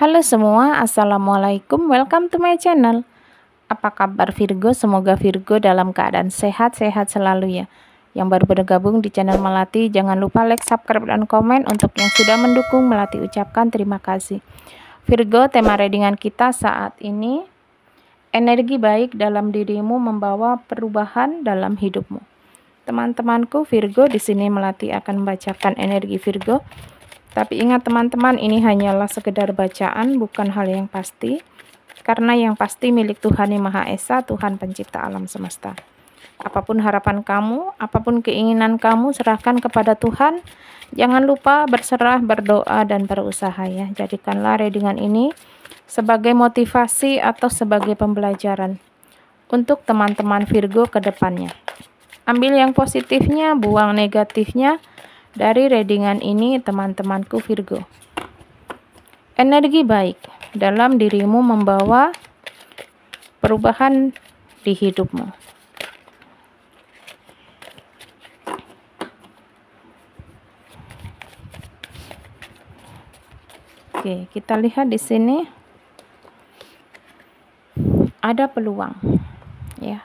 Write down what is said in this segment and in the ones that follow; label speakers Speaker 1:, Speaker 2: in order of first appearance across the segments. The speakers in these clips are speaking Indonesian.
Speaker 1: Halo semua, Assalamualaikum, welcome to my channel. Apa kabar Virgo? Semoga Virgo dalam keadaan sehat-sehat selalu ya. Yang baru bergabung di channel Melati, jangan lupa like, subscribe, dan komen. Untuk yang sudah mendukung Melati ucapkan terima kasih. Virgo, tema readingan kita saat ini, energi baik dalam dirimu membawa perubahan dalam hidupmu. Teman-temanku Virgo, di sini Melati akan membacakan energi Virgo. Tapi ingat teman-teman, ini hanyalah sekedar bacaan, bukan hal yang pasti. Karena yang pasti milik Tuhan Yang Maha Esa, Tuhan pencipta alam semesta. Apapun harapan kamu, apapun keinginan kamu, serahkan kepada Tuhan. Jangan lupa berserah, berdoa, dan berusaha ya. Jadikanlah readingan ini sebagai motivasi atau sebagai pembelajaran untuk teman-teman Virgo ke depannya. Ambil yang positifnya, buang negatifnya dari readingan ini teman-temanku Virgo. Energi baik dalam dirimu membawa perubahan di hidupmu. Oke, kita lihat di sini ada peluang ya,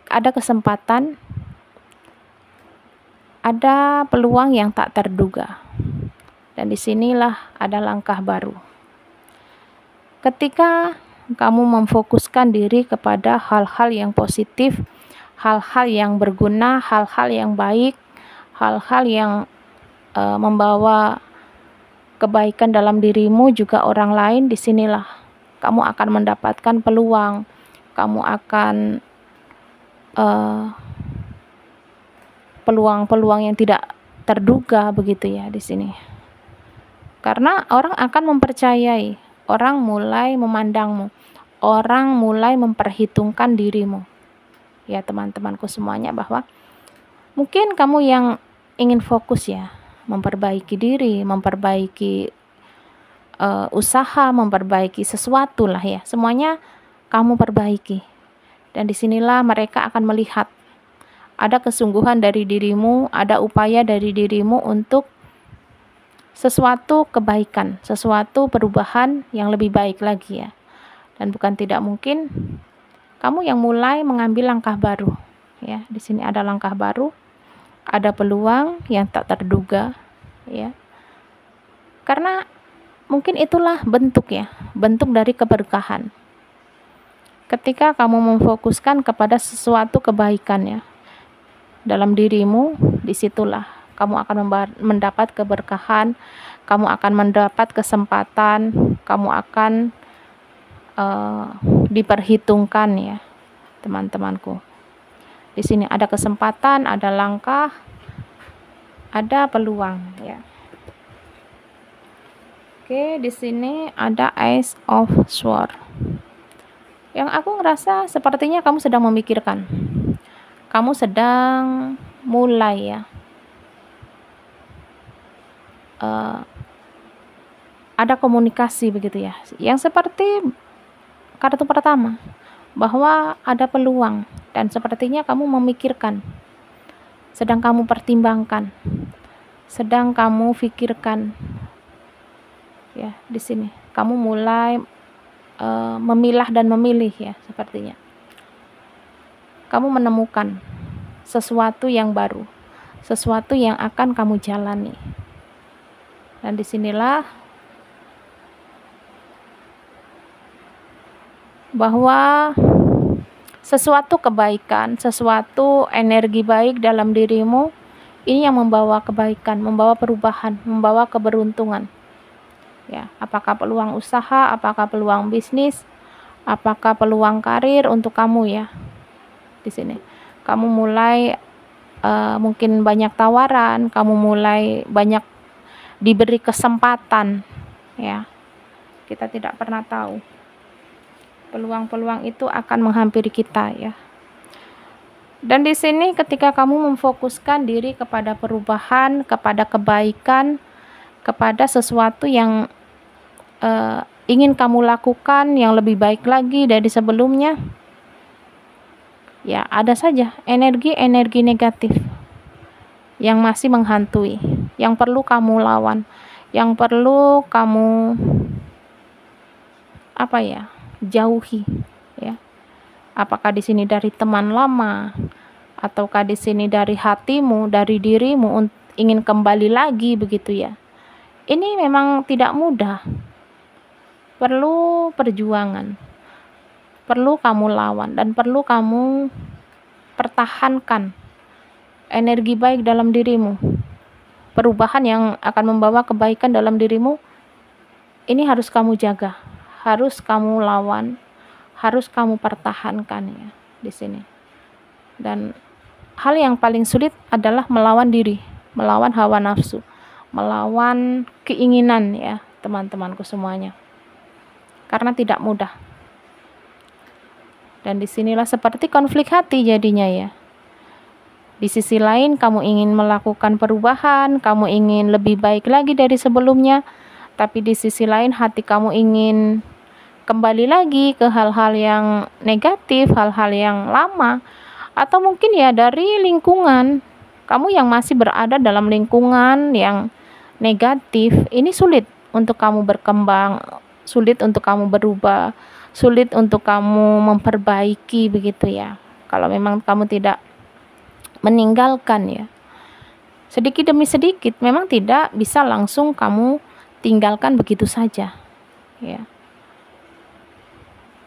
Speaker 1: ada kesempatan, ada peluang yang tak terduga. Dan disinilah ada langkah baru. Ketika kamu memfokuskan diri kepada hal-hal yang positif, hal-hal yang berguna, hal-hal yang baik, hal-hal yang membawa kebaikan dalam dirimu juga orang lain, disinilah kamu akan mendapatkan peluang. Kamu akan peluang-peluang yang tidak terduga begitu ya di sini. Karena orang akan mempercayai, orang mulai memandangmu, orang mulai memperhitungkan dirimu. Ya teman-temanku semuanya, bahwa mungkin kamu yang ingin fokus ya, memperbaiki diri, memperbaiki usaha, memperbaiki sesuatu lah ya. Semuanya kamu perbaiki. Dan disinilah mereka akan melihat ada kesungguhan dari dirimu, ada upaya dari dirimu untuk sesuatu kebaikan, sesuatu perubahan yang lebih baik lagi ya. Dan bukan tidak mungkin kamu yang mulai mengambil langkah baru ya. Di sini ada langkah baru, ada peluang yang tak terduga ya. Karena mungkin itulah bentuk ya, bentuk dari keberkahan. Ketika kamu memfokuskan kepada sesuatu kebaikan ya dalam dirimu, disitulah kamu akan mendapat keberkahan, kamu akan mendapat kesempatan, kamu akan diperhitungkan ya, teman-temanku. Di sini ada kesempatan, ada langkah, ada peluang ya. Oke, di sini ada Ace of Swords. Yang aku ngerasa sepertinya kamu sedang memikirkan. Kamu sedang mulai ya. Ada komunikasi begitu ya, yang seperti kartu pertama, bahwa ada peluang dan sepertinya kamu memikirkan, sedang kamu pertimbangkan, sedang kamu pikirkan ya. Di sini kamu mulai memilah dan memilih ya, sepertinya kamu menemukan sesuatu yang baru, sesuatu yang akan kamu jalani. Dan disinilah bahwa sesuatu kebaikan, sesuatu energi baik dalam dirimu ini yang membawa kebaikan, membawa perubahan, membawa keberuntungan. Ya, apakah peluang usaha, apakah peluang bisnis, apakah peluang karir untuk kamu ya. Di sini kamu mulai mungkin banyak tawaran, kamu mulai banyak diberi kesempatan ya. Kita tidak pernah tahu, peluang-peluang itu akan menghampiri kita ya. Dan di sini ketika kamu memfokuskan diri kepada perubahan, kepada kebaikan, kepada sesuatu yang ingin kamu lakukan yang lebih baik lagi dari sebelumnya ya, ada saja energi-energi negatif yang masih menghantui, yang perlu kamu lawan, yang perlu kamu jauhi ya. Apakah di sini dari teman lama ataukah di sini dari hatimu, dari dirimu ingin kembali lagi begitu ya. Ini memang tidak mudah. Perlu perjuangan. Perlu kamu lawan dan perlu kamu pertahankan energi baik dalam dirimu. Perubahan yang akan membawa kebaikan dalam dirimu ini harus kamu jaga, harus kamu lawan, harus kamu pertahankan ya di sini. Dan hal yang paling sulit adalah melawan diri, melawan hawa nafsu, melawan keinginan ya teman-temanku semuanya. Karena tidak mudah. Dan disinilah seperti konflik hati jadinya ya. Di sisi lain kamu ingin melakukan perubahan, kamu ingin lebih baik lagi dari sebelumnya, tapi di sisi lain hati kamu ingin kembali lagi ke hal-hal yang negatif, hal-hal yang lama, atau mungkin ya dari lingkungan. Kamu yang masih berada dalam lingkungan yang negatif, ini sulit untuk kamu berkembang, sulit untuk kamu berubah, sulit untuk kamu memperbaiki begitu ya. Kalau memang kamu tidak meninggalkan ya. Sedikit demi sedikit, memang tidak bisa langsung kamu tinggalkan begitu saja ya.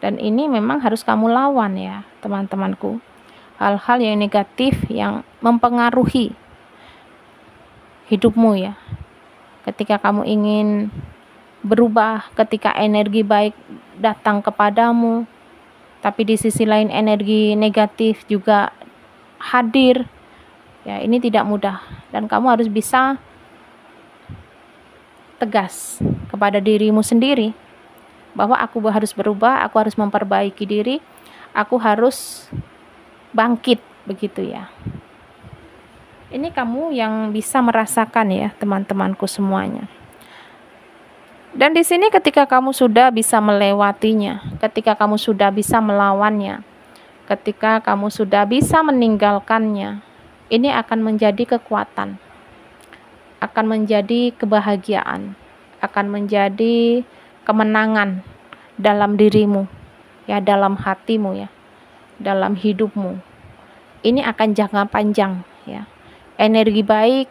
Speaker 1: Dan ini memang harus kamu lawan ya teman-temanku. Hal-hal yang negatif yang mempengaruhi hidupmu ya. Ketika kamu ingin berubah, ketika energi baik datang kepadamu, tapi di sisi lain energi negatif juga hadir ya, ini tidak mudah dan kamu harus bisa tegas kepada dirimu sendiri bahwa aku harus berubah, aku harus memperbaiki diri, aku harus bangkit begitu ya. Ini kamu yang bisa merasakan ya teman-temanku semuanya. Dan di sini ketika kamu sudah bisa melewatinya, ketika kamu sudah bisa melawannya, ketika kamu sudah bisa meninggalkannya, ini akan menjadi kekuatan, akan menjadi kebahagiaan, akan menjadi kemenangan dalam dirimu, ya, dalam hatimu ya, dalam hidupmu. Ini akan jangka panjang ya. Energi baik,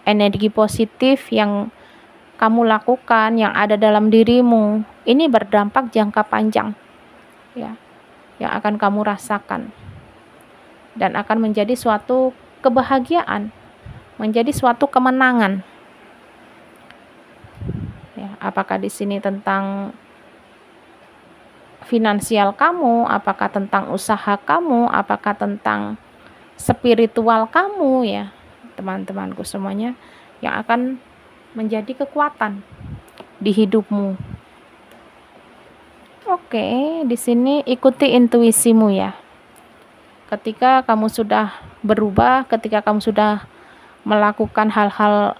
Speaker 1: energi positif yang kamu lakukan, yang ada dalam dirimu, ini berdampak jangka panjang ya, yang akan kamu rasakan dan akan menjadi suatu kebahagiaan, menjadi suatu kemenangan ya. Apakah di sini tentang finansial kamu, apakah tentang usaha kamu, apakah tentang spiritual kamu ya teman-temanku semuanya, yang akan menjadi kekuatan di hidupmu. Oke, di sini ikuti intuisimu ya. Ketika kamu sudah berubah, ketika kamu sudah melakukan hal-hal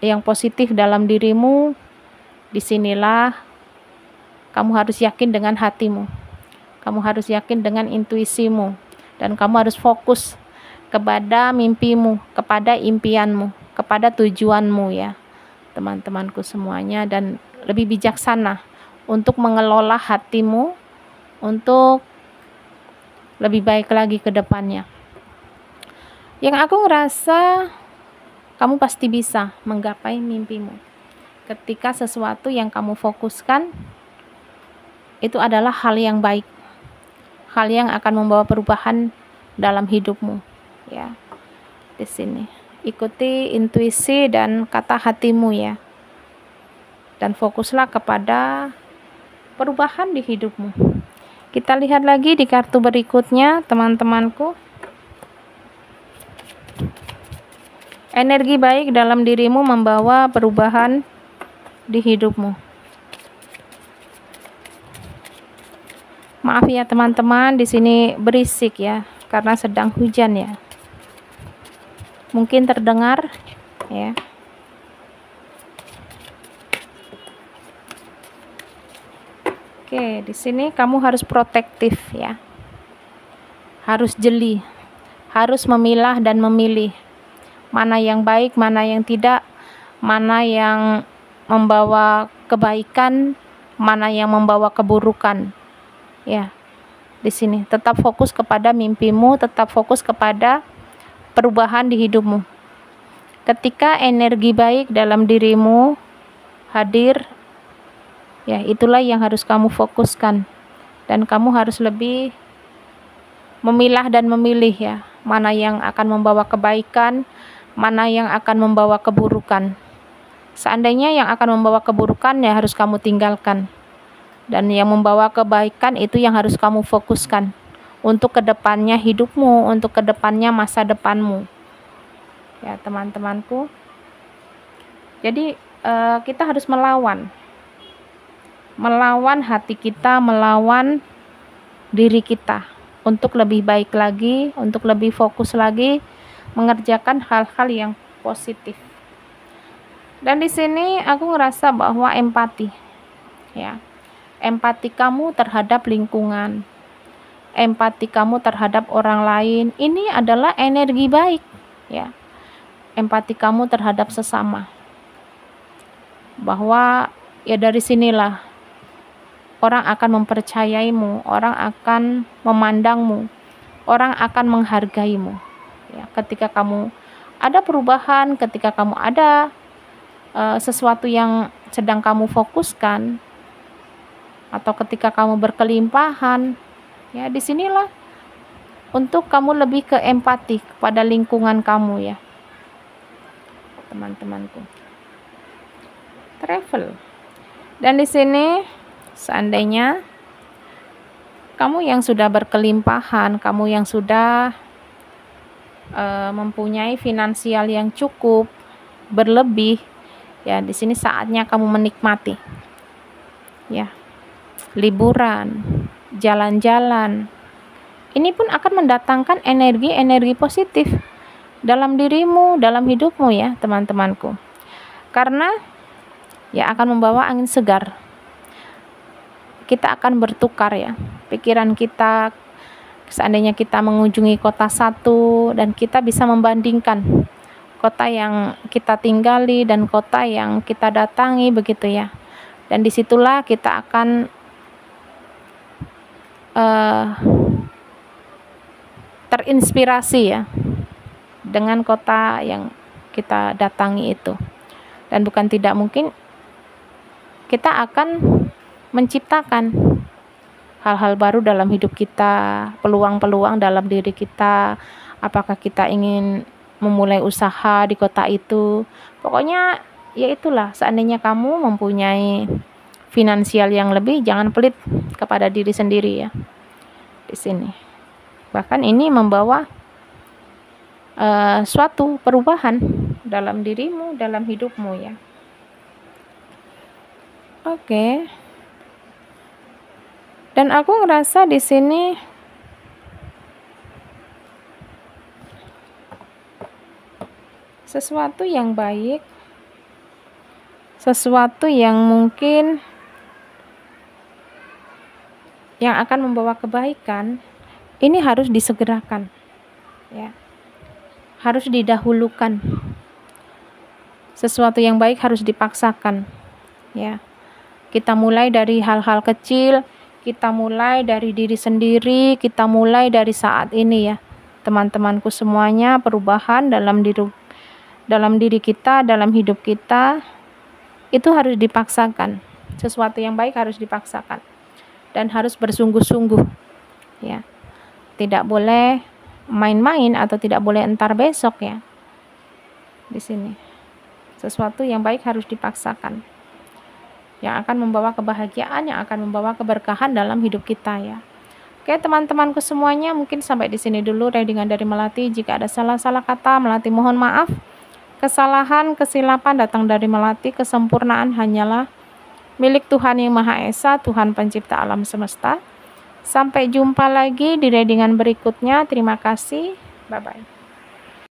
Speaker 1: yang positif dalam dirimu, disinilah kamu harus yakin dengan hatimu. Kamu harus yakin dengan intuisimu. Dan kamu harus fokus kepada mimpimu, kepada impianmu, kepada tujuanmu ya, teman-temanku semuanya. Dan lebih bijaksana untuk mengelola hatimu untuk lebih baik lagi ke depannya. Yang aku ngerasa kamu pasti bisa menggapai mimpimu ketika sesuatu yang kamu fokuskan itu adalah hal yang baik, hal yang akan membawa perubahan dalam hidupmu ya. Di sini ikuti intuisi dan kata hatimu ya, dan fokuslah kepada perubahan di hidupmu. Kita lihat lagi di kartu berikutnya teman-temanku. Energi baik dalam dirimu membawa perubahan di hidupmu. Maaf ya teman-teman, di sini berisik ya karena sedang hujan ya. Mungkin terdengar ya. Oke, di sini kamu harus protektif ya. Harus jeli. Harus memilah dan memilih mana yang baik, mana yang tidak, mana yang membawa kebaikan mana yang membawa keburukan. Ya, di sini tetap fokus kepada mimpimu, tetap fokus kepada perubahan di hidupmu. Ketika energi baik dalam dirimu hadir, ya itulah yang harus kamu fokuskan. Dan kamu harus lebih memilah dan memilih ya, mana yang akan membawa kebaikan, mana yang akan membawa keburukan. Seandainya yang akan membawa keburukan ya harus kamu tinggalkan. Dan yang membawa kebaikan itu yang harus kamu fokuskan untuk kedepannya hidupmu, untuk kedepannya masa depanmu. Ya teman-temanku. Jadi kita harus melawan hati kita, melawan diri kita untuk lebih baik lagi, untuk lebih fokus lagi mengerjakan hal-hal yang positif. Dan di sini aku ngerasa bahwa empati, ya, empati kamu terhadap lingkungan, empati kamu terhadap orang lain, ini adalah energi baik, ya. Empati kamu terhadap sesama, bahwa ya dari sinilah orang akan mempercayaimu, orang akan memandangmu, orang akan menghargaimu. Ya, ketika kamu ada perubahan, ketika kamu ada sesuatu yang sedang kamu fokuskan, atau ketika kamu berkelimpahan, ya disinilah untuk kamu lebih ke empati kepada lingkungan kamu ya, teman-temanku. Travel. Dan di sini seandainya kamu yang sudah berkelimpahan, kamu yang sudah mempunyai finansial yang cukup, berlebih, ya di sini saatnya kamu menikmati, ya, liburan, jalan-jalan. Ini pun akan mendatangkan energi-energi positif dalam dirimu, dalam hidupmu ya teman-temanku. Karena ya akan membawa angin segar. Kita akan bertukar ya, pikiran kita. Seandainya kita mengunjungi kota satu dan kita bisa membandingkan kota yang kita tinggali dan kota yang kita datangi begitu ya. Dan disitulah kita akan terinspirasi ya dengan kota yang kita datangi itu. Dan bukan tidak mungkin kita akan menciptakan hal-hal baru dalam hidup kita, peluang-peluang dalam diri kita. Apakah kita ingin memulai usaha di kota itu? Pokoknya ya itulah, seandainya kamu mempunyai finansial yang lebih, jangan pelit kepada diri sendiri ya. Di sini. Bahkan ini membawa suatu perubahan dalam dirimu, dalam hidupmu ya. Oke. Dan aku ngerasa di sini sesuatu yang baik, sesuatu yang mungkin yang akan membawa kebaikan, ini harus disegerakan, ya, harus didahulukan. Sesuatu yang baik harus dipaksakan, ya. Kita mulai dari hal-hal kecil, kita mulai dari diri sendiri, kita mulai dari saat ini ya, teman-temanku semuanya. Perubahan dalam diri kita, dalam hidup kita, itu harus dipaksakan. Sesuatu yang baik harus dipaksakan dan harus bersungguh-sungguh, ya. Tidak boleh main-main atau tidak boleh entar besok ya. Di sini sesuatu yang baik harus dipaksakan, yang akan membawa kebahagiaan, yang akan membawa keberkahan dalam hidup kita ya. Oke teman-temanku semuanya, mungkin sampai di sini dulu readingan dari Melati. Jika ada salah-salah kata, Melati mohon maaf. Kesalahan, kesilapan datang dari Melati. Kesempurnaan hanyalah milik Tuhan yang Maha Esa, Tuhan pencipta alam semesta. Sampai jumpa lagi di readingan berikutnya. Terima kasih. Bye-bye.